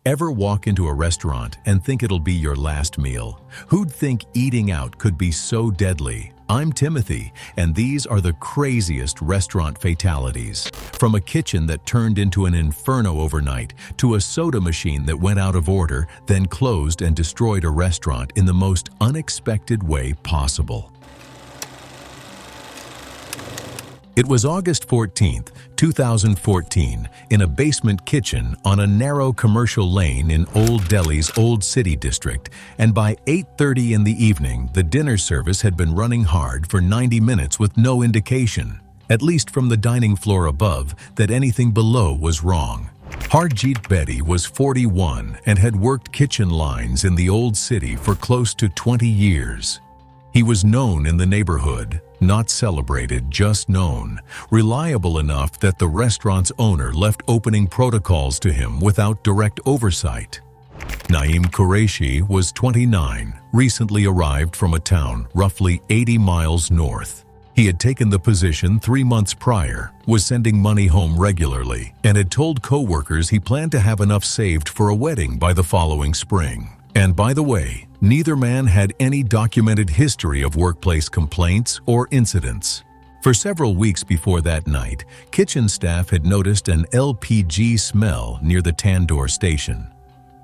Ever walk into a restaurant and think it'll be your last meal? Who'd think eating out could be so deadly? I'm Timothy, and these are the craziest restaurant fatalities. From a kitchen that turned into an inferno overnight, to a soda machine that went out of order, then closed and destroyed a restaurant in the most unexpected way possible. It was August 14th, 2014, in a basement kitchen on a narrow commercial lane in Old Delhi's Old City district, and by 8:30 in the evening, the dinner service had been running hard for 90 minutes with no indication, at least from the dining floor above, that anything below was wrong. Harjeet Bedi was 41 and had worked kitchen lines in the Old City for close to 20 years. He was known in the neighborhood, not celebrated, just known, reliable enough that the restaurant's owner left opening protocols to him without direct oversight. Naeem Qureshi was 29, recently arrived from a town roughly 80 miles north. He had taken the position 3 months prior, was sending money home regularly, and had told co-workers he planned to have enough saved for a wedding by the following spring. And by the way, neither man had any documented history of workplace complaints or incidents. For several weeks before that night, kitchen staff had noticed an LPG smell near the tandoor station.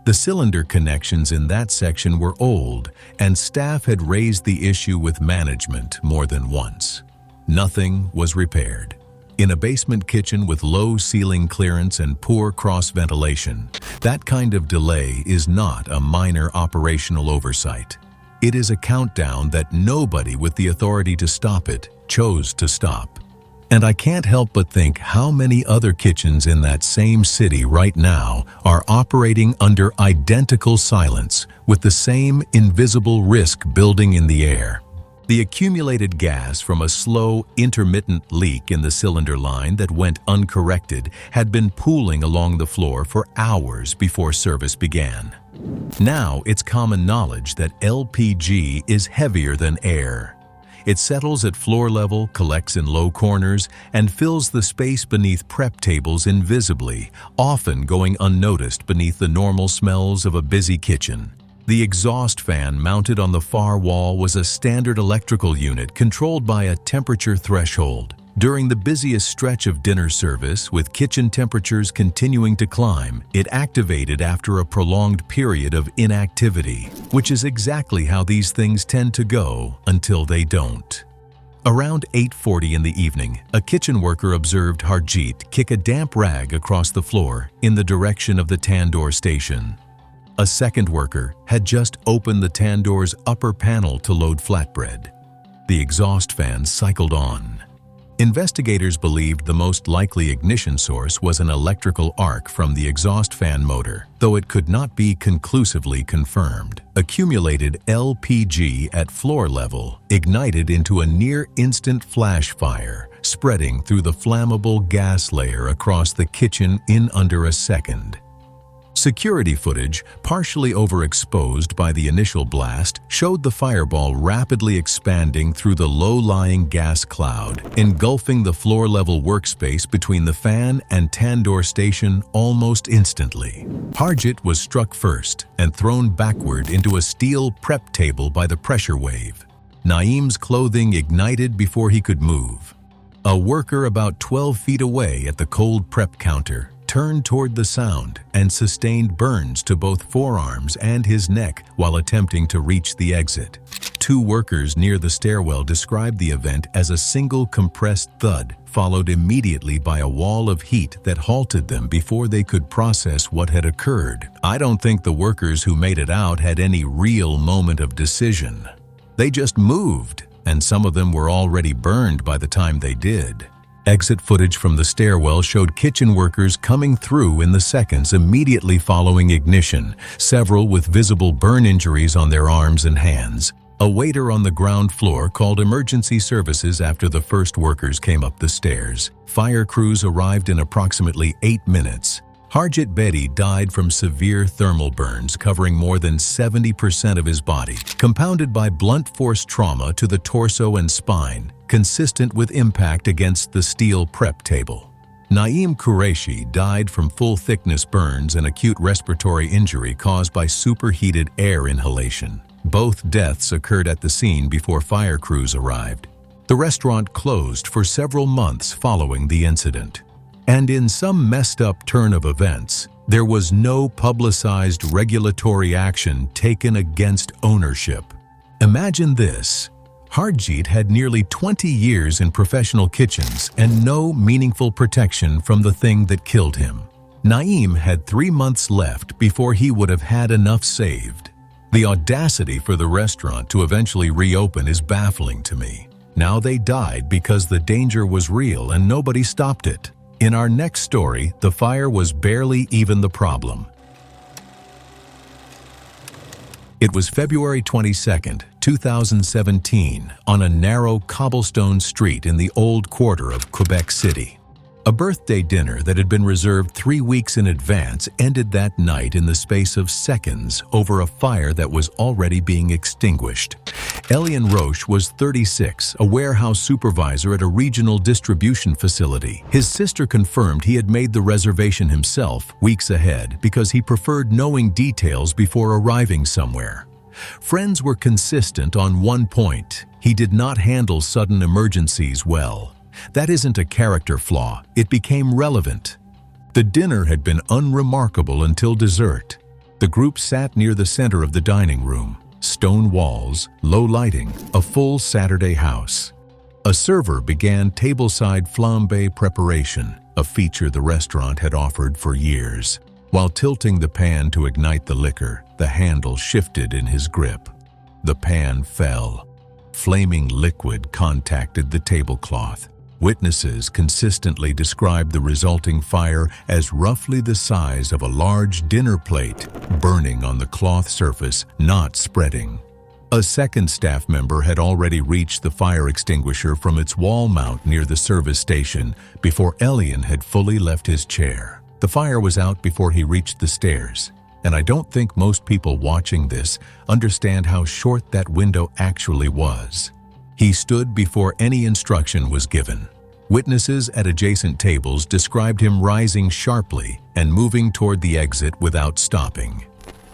The cylinder connections in that section were old, and staff had raised the issue with management more than once. Nothing was repaired. In a basement kitchen with low ceiling clearance and poor cross ventilation, that kind of delay is not a minor operational oversight. It is a countdown that nobody with the authority to stop it chose to stop. And I can't help but think how many other kitchens in that same city right now are operating under identical silence, with the same invisible risk building in the air. The accumulated gas from a slow, intermittent leak in the cylinder line that went uncorrected had been pooling along the floor for hours before service began. Now it's common knowledge that LPG is heavier than air. It settles at floor level, collects in low corners, and fills the space beneath prep tables invisibly, often going unnoticed beneath the normal smells of a busy kitchen. The exhaust fan mounted on the far wall was a standard electrical unit controlled by a temperature threshold. During the busiest stretch of dinner service, with kitchen temperatures continuing to climb, it activated after a prolonged period of inactivity, which is exactly how these things tend to go until they don't. Around 8:40 in the evening, a kitchen worker observed Harjeet kick a damp rag across the floor in the direction of the tandoor station. A second worker had just opened the tandoor's upper panel to load flatbread. The exhaust fan cycled on. Investigators believed the most likely ignition source was an electrical arc from the exhaust fan motor, though it could not be conclusively confirmed. Accumulated LPG at floor level ignited into a near-instant flash fire, spreading through the flammable gas layer across the kitchen in under a second. Security footage, partially overexposed by the initial blast, showed the fireball rapidly expanding through the low-lying gas cloud, engulfing the floor-level workspace between the fan and tandoor station almost instantly. Harjeet was struck first and thrown backward into a steel prep table by the pressure wave. Naeem's clothing ignited before he could move. A worker about 12 feet away at the cold prep counter turned toward the sound and sustained burns to both forearms and his neck while attempting to reach the exit. 2 workers near the stairwell described the event as a single compressed thud, followed immediately by a wall of heat that halted them before they could process what had occurred. I don't think the workers who made it out had any real moment of decision. They just moved, and some of them were already burned by the time they did. Exit footage from the stairwell showed kitchen workers coming through in the seconds immediately following ignition, several with visible burn injuries on their arms and hands. A waiter on the ground floor called emergency services after the first workers came up the stairs. Fire crews arrived in approximately 8 minutes. Harjeet Bedi died from severe thermal burns covering more than 70% of his body, compounded by blunt force trauma to the torso and spine, consistent with impact against the steel prep table. Naeem Qureshi died from full-thickness burns and acute respiratory injury caused by superheated air inhalation. Both deaths occurred at the scene before fire crews arrived. The restaurant closed for several months following the incident. And in some messed-up turn of events, there was no publicized regulatory action taken against ownership. Imagine this. Harjeet had nearly 20 years in professional kitchens and no meaningful protection from the thing that killed him. Naeem had 3 months left before he would have had enough saved. The audacity for the restaurant to eventually reopen is baffling to me. Now they died because the danger was real and nobody stopped it. In our next story, the fire was barely even the problem. It was February 22, 2017, on a narrow cobblestone street in the old quarter of Quebec City. A birthday dinner that had been reserved 3 weeks in advance ended that night in the space of seconds over a fire that was already being extinguished. Elian Roche was 36, a warehouse supervisor at a regional distribution facility. His sister confirmed he had made the reservation himself weeks ahead because he preferred knowing details before arriving somewhere. Friends were consistent on one point: he did not handle sudden emergencies well. That isn't a character flaw, it became relevant. The dinner had been unremarkable until dessert. The group sat near the center of the dining room. Stone walls, low lighting, a full Saturday house. A server began tableside flambe preparation, a feature the restaurant had offered for years. While tilting the pan to ignite the liquor, the handle shifted in his grip. The pan fell. Flaming liquid contacted the tablecloth. Witnesses consistently described the resulting fire as roughly the size of a large dinner plate, burning on the cloth surface, not spreading. A second staff member had already reached the fire extinguisher from its wall mount near the service station before Elian had fully left his chair. The fire was out before he reached the stairs, and I don't think most people watching this understand how short that window actually was. He stood before any instruction was given. Witnesses at adjacent tables described him rising sharply and moving toward the exit without stopping.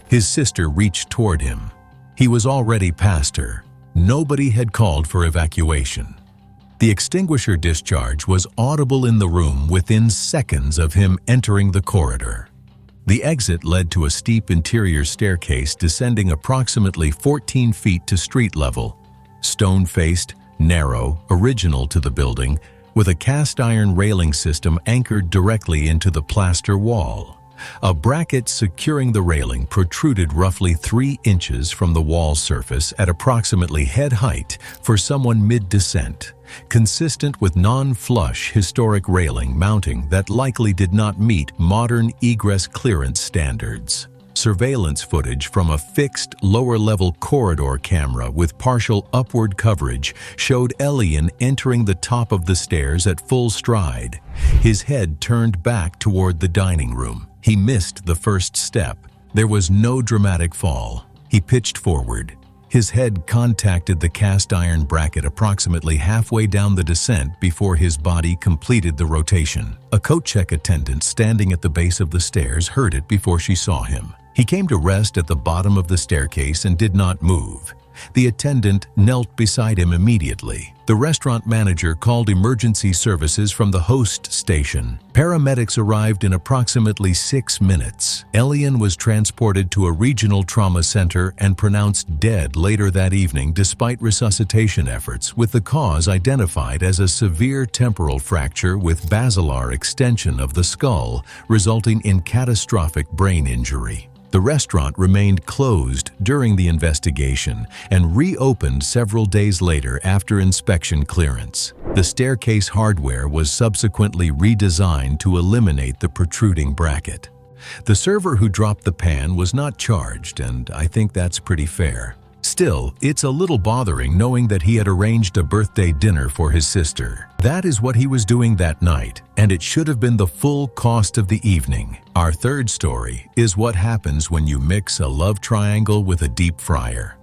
His sister reached toward him. He was already past her. Nobody had called for evacuation. The extinguisher discharge was audible in the room within seconds of him entering the corridor. The exit led to a steep interior staircase descending approximately 14 feet to street level. Stone-faced, narrow, original to the building, with a cast-iron railing system anchored directly into the plaster wall. A bracket securing the railing protruded roughly 3 inches from the wall surface at approximately head height for someone mid-descent, consistent with non-flush historic railing mounting that likely did not meet modern egress clearance standards. Surveillance footage from a fixed lower-level corridor camera with partial upward coverage showed Elian entering the top of the stairs at full stride, his head turned back toward the dining room. He missed the first step. There was no dramatic fall. He pitched forward. His head contacted the cast-iron bracket approximately halfway down the descent before his body completed the rotation. A coat check attendant standing at the base of the stairs heard it before she saw him. He came to rest at the bottom of the staircase and did not move. The attendant knelt beside him immediately. The restaurant manager called emergency services from the host station. Paramedics arrived in approximately 6 minutes. Elian was transported to a regional trauma center and pronounced dead later that evening despite resuscitation efforts, with the cause identified as a severe temporal fracture with basilar extension of the skull, resulting in catastrophic brain injury. The restaurant remained closed during the investigation and reopened several days later after inspection clearance. The staircase hardware was subsequently redesigned to eliminate the protruding bracket. The server who dropped the pan was not charged, and I think that's pretty fair. Still, it's a little bothering knowing that he had arranged a birthday dinner for his sister. That is what he was doing that night, and it should have been the full cost of the evening. Our third story is what happens when you mix a love triangle with a deep fryer.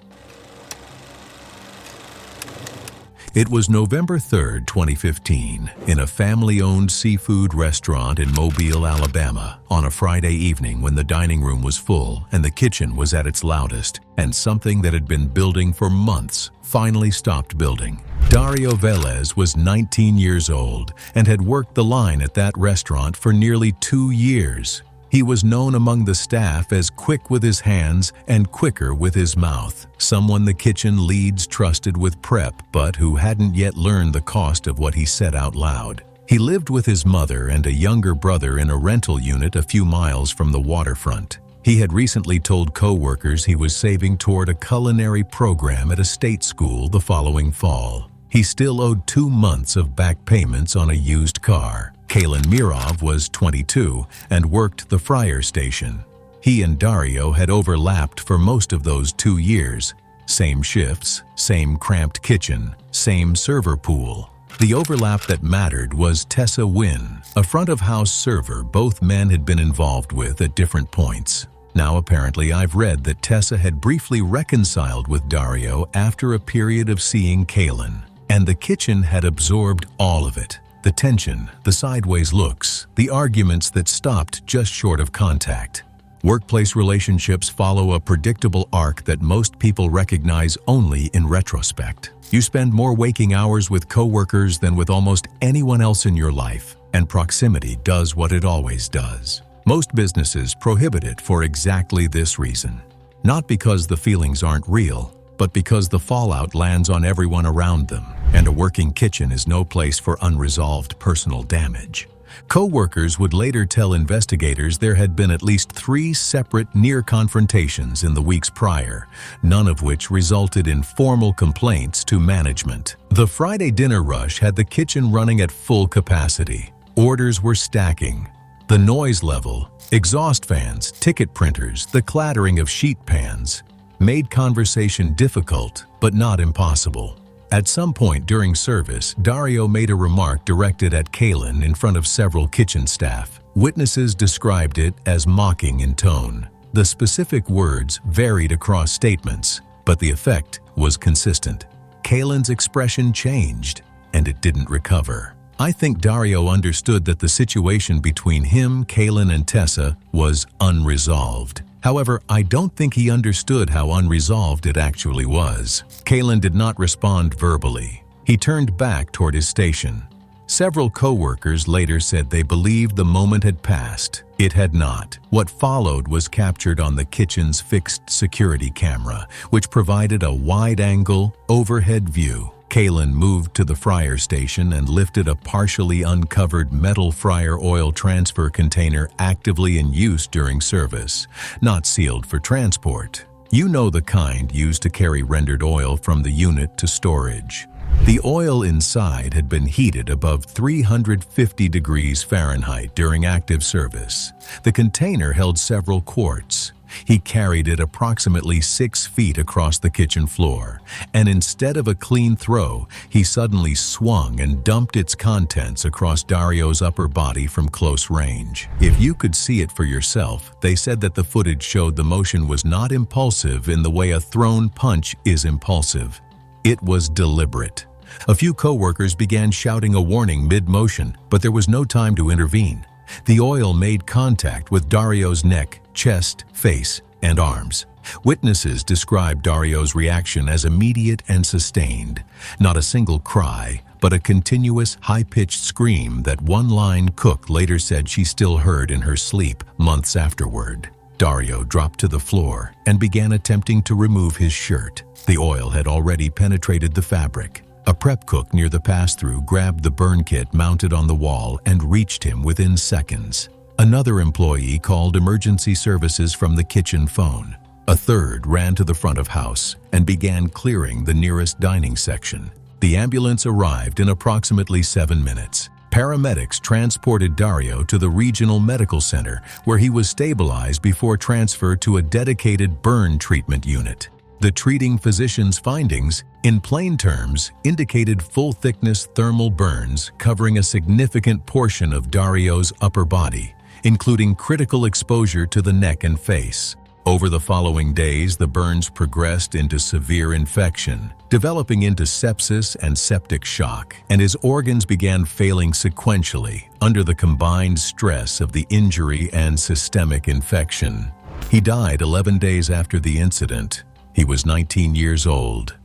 It was November 3rd, 2015, in a family-owned seafood restaurant in Mobile, Alabama, on a Friday evening when the dining room was full and the kitchen was at its loudest, and something that had been building for months finally stopped building. Dario Velez was 19 years old and had worked the line at that restaurant for nearly 2 years. He was known among the staff as quick with his hands and quicker with his mouth, someone the kitchen leads trusted with prep, but who hadn't yet learned the cost of what he said out loud. He lived with his mother and a younger brother in a rental unit a few miles from the waterfront. He had recently told co-workers he was saving toward a culinary program at a state school the following fall. He still owed 2 months of back payments on a used car. Kalen Mirov was 22 and worked the fryer station. He and Dario had overlapped for most of those 2 years. Same shifts, same cramped kitchen, same server pool. The overlap that mattered was Tessa Wynn, a front-of-house server both men had been involved with at different points. Now apparently I've read that Tessa had briefly reconciled with Dario after a period of seeing Kalen, and the kitchen had absorbed all of it. The tension, the sideways looks, the arguments that stopped just short of contact. Workplace relationships follow a predictable arc that most people recognize only in retrospect. You spend more waking hours with coworkers than with almost anyone else in your life, and proximity does what it always does. Most businesses prohibit it for exactly this reason. Not because the feelings aren't real, but because the fallout lands on everyone around them, and a working kitchen is no place for unresolved personal damage. Co-workers would later tell investigators there had been at least 3 separate near confrontations in the weeks prior, none of which resulted in formal complaints to management. The Friday dinner rush had the kitchen running at full capacity. Orders were stacking. The noise level, exhaust fans, ticket printers, the clattering of sheet pans, made conversation difficult, but not impossible. At some point during service, Dario made a remark directed at Kalen in front of several kitchen staff. Witnesses described it as mocking in tone. The specific words varied across statements, but the effect was consistent. Kalen's expression changed, and it didn't recover. I think Dario understood that the situation between him, Kalen, and Tessa was unresolved. However, I don't think he understood how unresolved it actually was. Kalen did not respond verbally. He turned back toward his station. Several co-workers later said they believed the moment had passed. It had not. What followed was captured on the kitchen's fixed security camera, which provided a wide-angle, overhead view. Kalen moved to the fryer station and lifted a partially uncovered metal fryer oil transfer container actively in use during service, not sealed for transport. You know the kind used to carry rendered oil from the unit to storage. The oil inside had been heated above 350 degrees Fahrenheit during active service. The container held several quarts. He carried it approximately 6 feet across the kitchen floor, and instead of a clean throw, he suddenly swung and dumped its contents across Dario's upper body from close range. If you could see it for yourself, they said that the footage showed the motion was not impulsive in the way a thrown punch is impulsive. It was deliberate. A few co-workers began shouting a warning mid-motion, but there was no time to intervene. The oil made contact with Dario's neck, chest, face, and arms. Witnesses described Dario's reaction as immediate and sustained. Not a single cry, but a continuous, high-pitched scream that one-line cook later said she still heard in her sleep months afterward. Dario dropped to the floor and began attempting to remove his shirt. The oil had already penetrated the fabric. A prep cook near the pass-through grabbed the burn kit mounted on the wall and reached him within seconds. Another employee called emergency services from the kitchen phone. A third ran to the front of house and began clearing the nearest dining section. The ambulance arrived in approximately 7 minutes. Paramedics transported Dario to the regional medical center, where he was stabilized before transfer to a dedicated burn treatment unit. The treating physician's findings, in plain terms, indicated full-thickness thermal burns covering a significant portion of Dario's upper body, including critical exposure to the neck and face. Over the following days, the burns progressed into severe infection, developing into sepsis and septic shock, and his organs began failing sequentially under the combined stress of the injury and systemic infection. He died 11 days after the incident. He was 19 years old.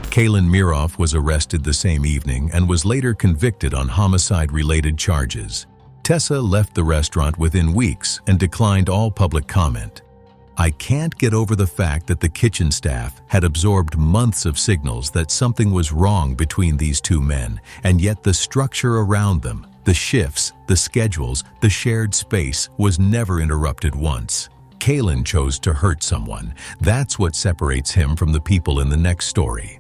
Kalin Mirov was arrested the same evening and was later convicted on homicide-related charges. Tessa left the restaurant within weeks and declined all public comment. I can't get over the fact that the kitchen staff had absorbed months of signals that something was wrong between these two men, and yet the structure around them, the shifts, the schedules, the shared space was never interrupted once. Kalin chose to hurt someone. That's what separates him from the people in the next story.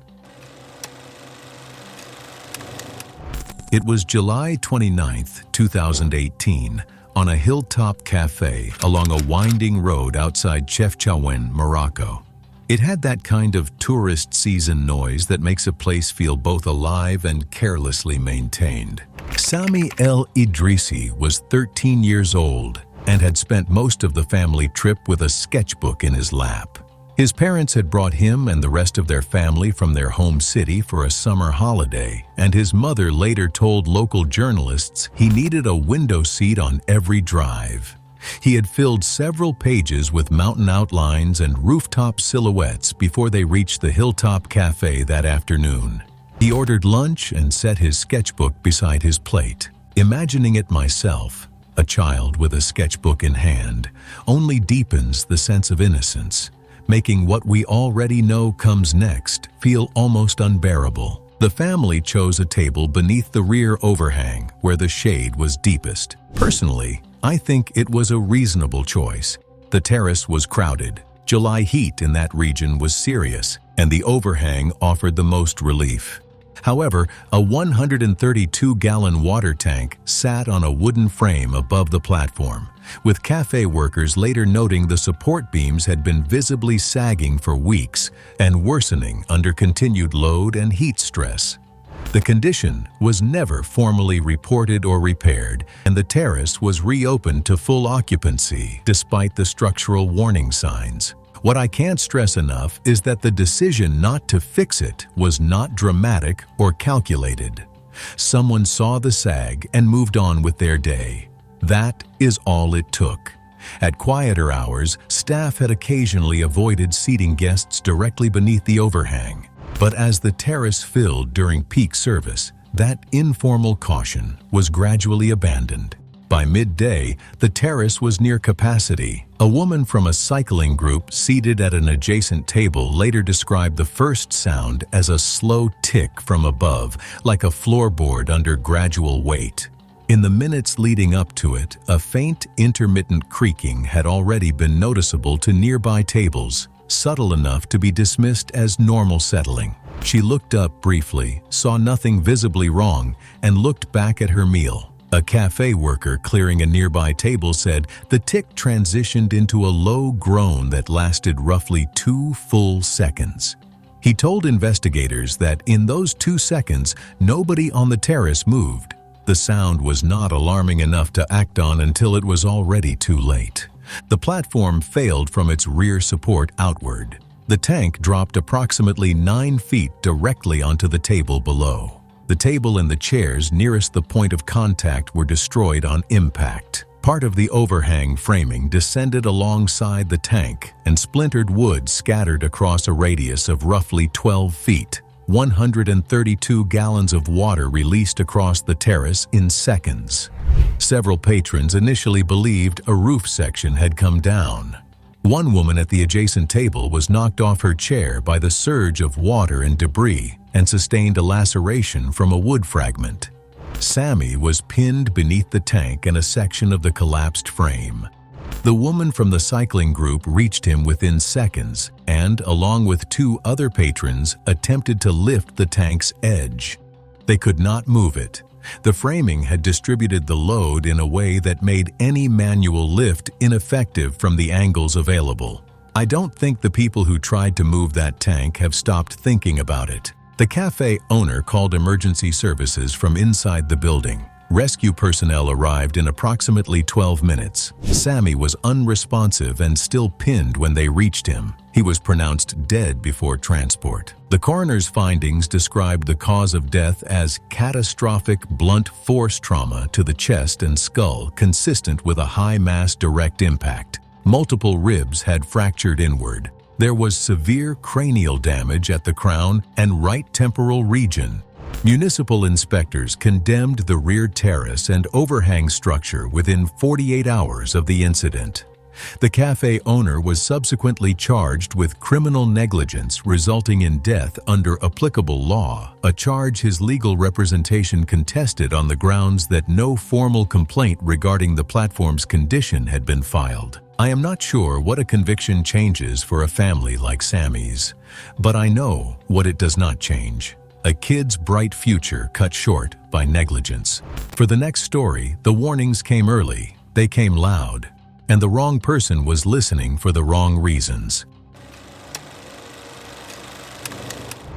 It was July 29, 2018. On a hilltop cafe along a winding road outside Chefchaouen, Morocco. It had that kind of tourist season noise that makes a place feel both alive and carelessly maintained. Sami El Idrissi was 13 years old and had spent most of the family trip with a sketchbook in his lap. His parents had brought him and the rest of their family from their home city for a summer holiday, and his mother later told local journalists he needed a window seat on every drive. He had filled several pages with mountain outlines and rooftop silhouettes before they reached the Hilltop Cafe that afternoon. He ordered lunch and set his sketchbook beside his plate. Imagining it myself, a child with a sketchbook in hand, only deepens the sense of innocence, making what we already know comes next feel almost unbearable. The family chose a table beneath the rear overhang where the shade was deepest. Personally, I think it was a reasonable choice. The terrace was crowded. July heat in that region was serious, and the overhang offered the most relief. However, a 132-gallon water tank sat on a wooden frame above the platform, with cafe workers later noting the support beams had been visibly sagging for weeks and worsening under continued load and heat stress. The condition was never formally reported or repaired, and the terrace was reopened to full occupancy despite the structural warning signs. What I can't stress enough is that the decision not to fix it was not dramatic or calculated. Someone saw the sag and moved on with their day. That is all it took. At quieter hours, staff had occasionally avoided seating guests directly beneath the overhang. But as the terrace filled during peak service, that informal caution was gradually abandoned. By midday, the terrace was near capacity. A woman from a cycling group seated at an adjacent table later described the first sound as a slow tick from above, like a floorboard under gradual weight. In the minutes leading up to it, a faint, intermittent creaking had already been noticeable to nearby tables, subtle enough to be dismissed as normal settling. She looked up briefly, saw nothing visibly wrong, and looked back at her meal. A cafe worker clearing a nearby table said the tick transitioned into a low groan that lasted roughly 2 full seconds. He told investigators that in those 2 seconds, nobody on the terrace moved. The sound was not alarming enough to act on until it was already too late. The platform failed from its rear support outward. The tank dropped approximately 9 feet directly onto the table below. The table and the chairs nearest the point of contact were destroyed on impact. Part of the overhang framing descended alongside the tank, and splintered wood scattered across a radius of roughly 12 feet. 132 gallons of water released across the terrace in seconds. Several patrons initially believed a roof section had come down. One woman at the adjacent table was knocked off her chair by the surge of water and debris and sustained a laceration from a wood fragment. Sami was pinned beneath the tank and a section of the collapsed frame. The woman from the cycling group reached him within seconds and, along with 2 other patrons, attempted to lift the tank's edge. They could not move it. The framing had distributed the load in a way that made any manual lift ineffective from the angles available. I don't think the people who tried to move that tank have stopped thinking about it. The cafe owner called emergency services from inside the building. Rescue personnel arrived in approximately 12 minutes. Sammy was unresponsive and still pinned when they reached him. He was pronounced dead before transport. The coroner's findings described the cause of death as catastrophic blunt force trauma to the chest and skull consistent with a high-mass direct impact. Multiple ribs had fractured inward. There was severe cranial damage at the crown and right temporal region. Municipal inspectors condemned the rear terrace and overhang structure within 48 hours of the incident. The cafe owner was subsequently charged with criminal negligence resulting in death under applicable law, a charge his legal representation contested on the grounds that no formal complaint regarding the platform's condition had been filed. I am not sure what a conviction changes for a family like Sammy's, but I know what it does not change. A kid's bright future cut short by negligence. For the next story, the warnings came early, they came loud, and the wrong person was listening for the wrong reasons.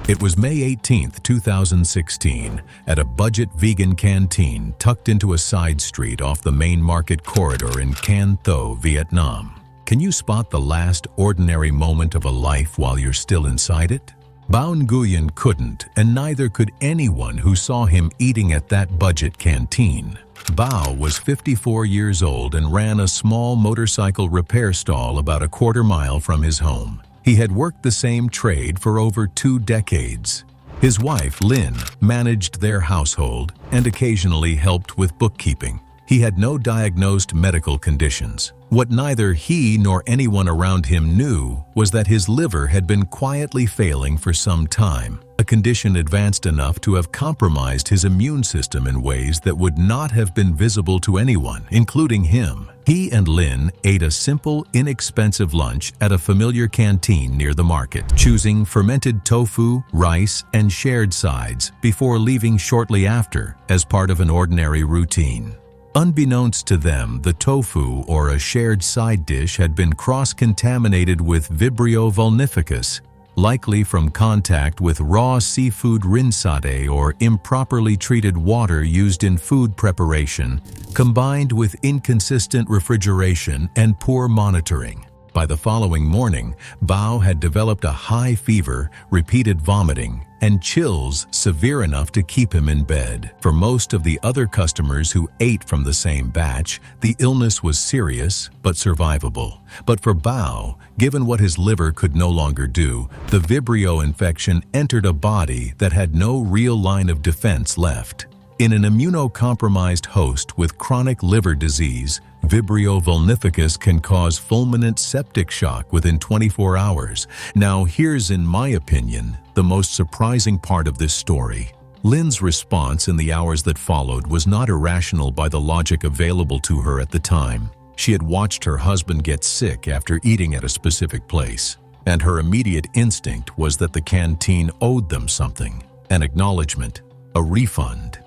It was May 18, 2016, at a budget vegan canteen tucked into a side street off the main market corridor in Can Tho, Vietnam. Can you spot the last ordinary moment of a life while you're still inside it? Bao Nguyen couldn't, and neither could anyone who saw him eating at that budget canteen. Bao was 54 years old and ran a small motorcycle repair stall about a quarter mile from his home. He had worked the same trade for over 2 decades. His wife, Lynn, managed their household and occasionally helped with bookkeeping. He had no diagnosed medical conditions. What neither he nor anyone around him knew was that his liver had been quietly failing for some time, a condition advanced enough to have compromised his immune system in ways that would not have been visible to anyone, including him. He and Lynn ate a simple, inexpensive lunch at a familiar canteen near the market, choosing fermented tofu, rice, and shared sides before leaving shortly after as part of an ordinary routine. Unbeknownst to them, the tofu, or a shared side dish, had been cross-contaminated with Vibrio vulnificus, likely from contact with raw seafood rinsate or improperly treated water used in food preparation, combined with inconsistent refrigeration and poor monitoring. By the following morning, Bao had developed a high fever, repeated vomiting, and chills severe enough to keep him in bed. For most of the other customers who ate from the same batch, the illness was serious but survivable. But for Bao, given what his liver could no longer do, the Vibrio infection entered a body that had no real line of defense left. In an immunocompromised host with chronic liver disease, Vibrio vulnificus can cause fulminant septic shock within 24 hours. Now, here's, in my opinion, the most surprising part of this story. Lynn's response in the hours that followed was not irrational by the logic available to her at the time. She had watched her husband get sick after eating at a specific place, and her immediate instinct was that the canteen owed them something, an acknowledgement, a refund,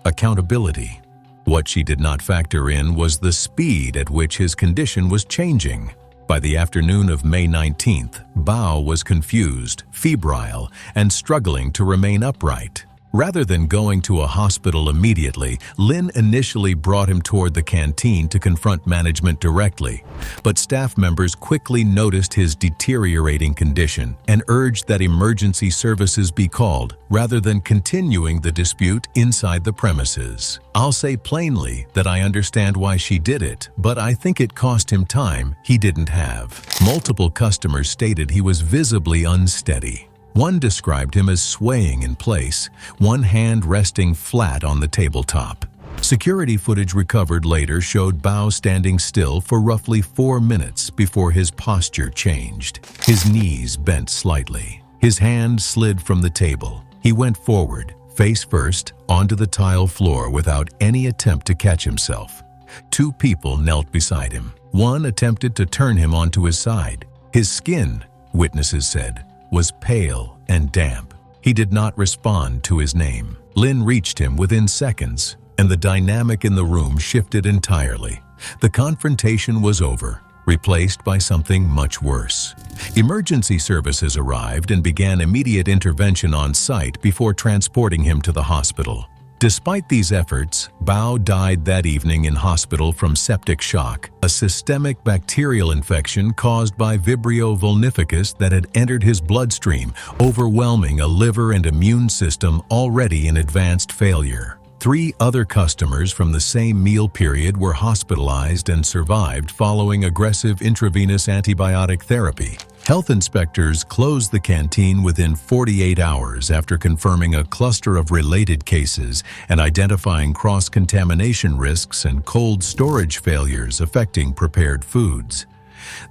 accountability. What she did not factor in was the speed at which his condition was changing. By the afternoon of May 19th, Bao was confused, febrile, and struggling to remain upright. Rather than going to a hospital immediately, Lynn initially brought him toward the canteen to confront management directly. But staff members quickly noticed his deteriorating condition and urged that emergency services be called, rather than continuing the dispute inside the premises. I'll say plainly that I understand why she did it, but I think it cost him time he didn't have. Multiple customers stated he was visibly unsteady. One described him as swaying in place, one hand resting flat on the tabletop. Security footage recovered later showed Bao standing still for roughly 4 minutes before his posture changed. His knees bent slightly. His hand slid from the table. He went forward, face first, onto the tile floor without any attempt to catch himself. 2 people knelt beside him. One attempted to turn him onto his side. His skin, witnesses said, was pale and damp. He did not respond to his name. Lynn reached him within seconds, and the dynamic in the room shifted entirely. The confrontation was over, replaced by something much worse. Emergency services arrived and began immediate intervention on site before transporting him to the hospital. Despite these efforts, Bao died that evening in hospital from septic shock, a systemic bacterial infection caused by Vibrio vulnificus that had entered his bloodstream, overwhelming a liver and immune system already in advanced failure. 3 other customers from the same meal period were hospitalized and survived following aggressive intravenous antibiotic therapy. Health inspectors closed the canteen within 48 hours after confirming a cluster of related cases and identifying cross-contamination risks and cold storage failures affecting prepared foods.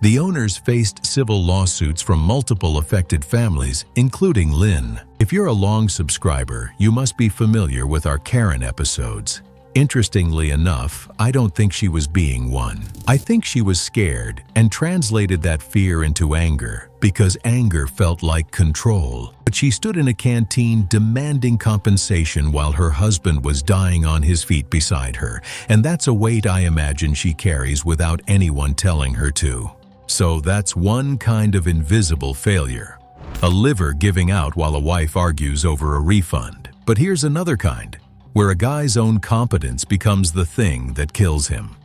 The owners faced civil lawsuits from multiple affected families, including Lynn. If you're a long subscriber, you must be familiar with our Karen episodes. Interestingly enough, I don't think she was being one. I think she was scared and translated that fear into anger because anger felt like control. But she stood in a canteen demanding compensation while her husband was dying on his feet beside her, and that's a weight I imagine she carries without anyone telling her to. So that's one kind of invisible failure. A liver giving out while a wife argues over a refund. But here's another kind, where a guy's own competence becomes the thing that kills him.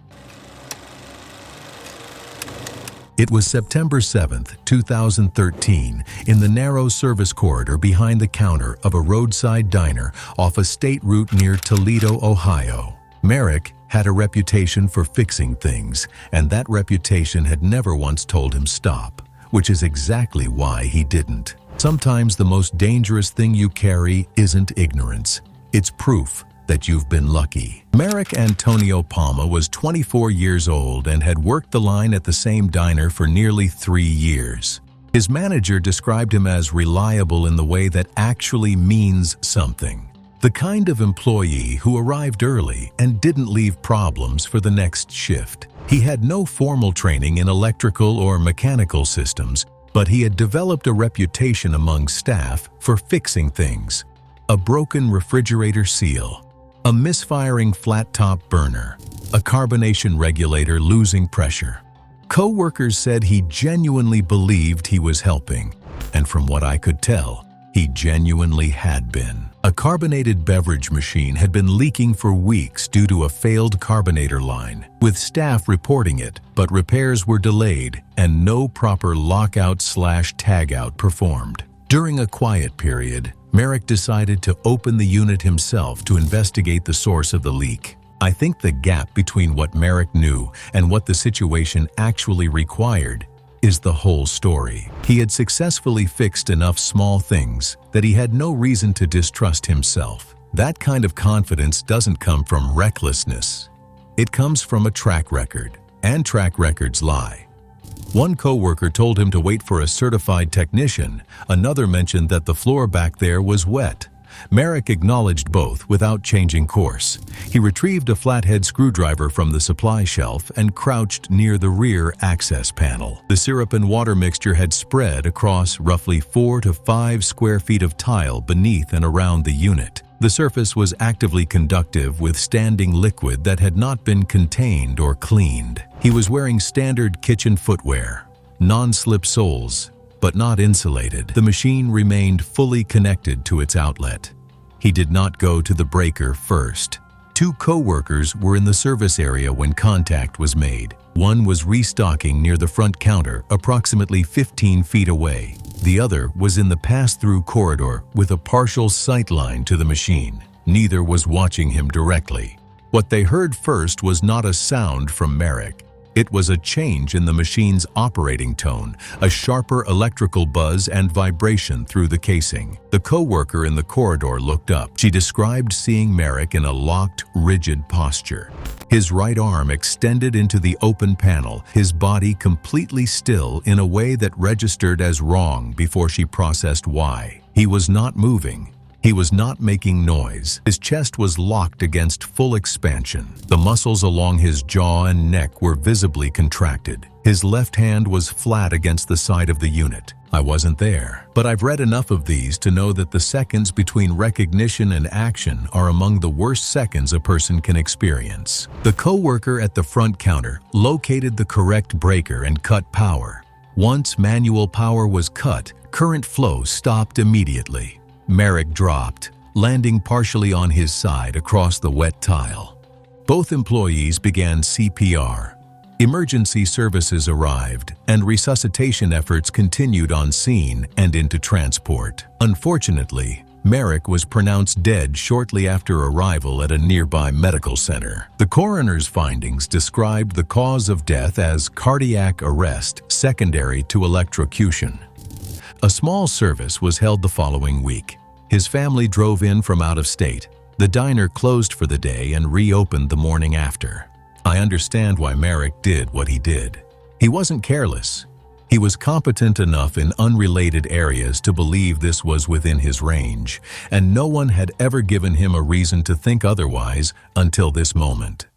It was September 7th, 2013, in the narrow service corridor behind the counter of a roadside diner off a state route near Toledo, Ohio. Merrick had a reputation for fixing things, and that reputation had never once told him stop, which is exactly why he didn't. Sometimes the most dangerous thing you carry isn't ignorance. It's proof that you've been lucky. Merrick Antonio Palma was 24 years old and had worked the line at the same diner for nearly 3 years. His manager described him as reliable in the way that actually means something. The kind of employee who arrived early and didn't leave problems for the next shift. He had no formal training in electrical or mechanical systems, but he had developed a reputation among staff for fixing things. A broken refrigerator seal, a misfiring flat-top burner, a carbonation regulator losing pressure. Co-workers said he genuinely believed he was helping, and from what I could tell, he genuinely had been. A carbonated beverage machine had been leaking for weeks due to a failed carbonator line, with staff reporting it, but repairs were delayed and no proper lockout/tagout performed. During a quiet period, Merrick decided to open the unit himself to investigate the source of the leak. I think the gap between what Merrick knew and what the situation actually required is the whole story. He had successfully fixed enough small things that he had no reason to distrust himself. That kind of confidence doesn't come from recklessness. It comes from a track record, and track records lie. One coworker told him to wait for a certified technician. Another mentioned that the floor back there was wet. Merrick acknowledged both without changing course. He retrieved a flathead screwdriver from the supply shelf and crouched near the rear access panel. The syrup and water mixture had spread across roughly 4 to 5 square feet of tile beneath and around the unit. The surface was actively conductive with standing liquid that had not been contained or cleaned. He was wearing standard kitchen footwear, non-slip soles, but not insulated. The machine remained fully connected to its outlet. He did not go to the breaker first. 2 co-workers were in the service area when contact was made. One was restocking near the front counter, approximately 15 feet away. The other was in the pass-through corridor with a partial sight line to the machine. Neither was watching him directly. What they heard first was not a sound from Merrick. It was a change in the machine's operating tone, a sharper electrical buzz and vibration through the casing. The coworker in the corridor looked up. She described seeing Merrick in a locked, rigid posture. His right arm extended into the open panel, his body completely still in a way that registered as wrong before she processed why. He was not moving. He was not making noise. His chest was locked against full expansion. The muscles along his jaw and neck were visibly contracted. His left hand was flat against the side of the unit. I wasn't there, but I've read enough of these to know that the seconds between recognition and action are among the worst seconds a person can experience. The coworker at the front counter located the correct breaker and cut power. Once manual power was cut, current flow stopped immediately. Merrick dropped, landing partially on his side across the wet tile. Both employees began CPR. Emergency services arrived, and resuscitation efforts continued on scene and into transport. Unfortunately, Merrick was pronounced dead shortly after arrival at a nearby medical center. The coroner's findings described the cause of death as cardiac arrest secondary to electrocution. A small service was held the following week. His family drove in from out of state. The diner closed for the day and reopened the morning after. I understand why Merrick did what he did. He wasn't careless. He was competent enough in unrelated areas to believe this was within his range, and no one had ever given him a reason to think otherwise until this moment.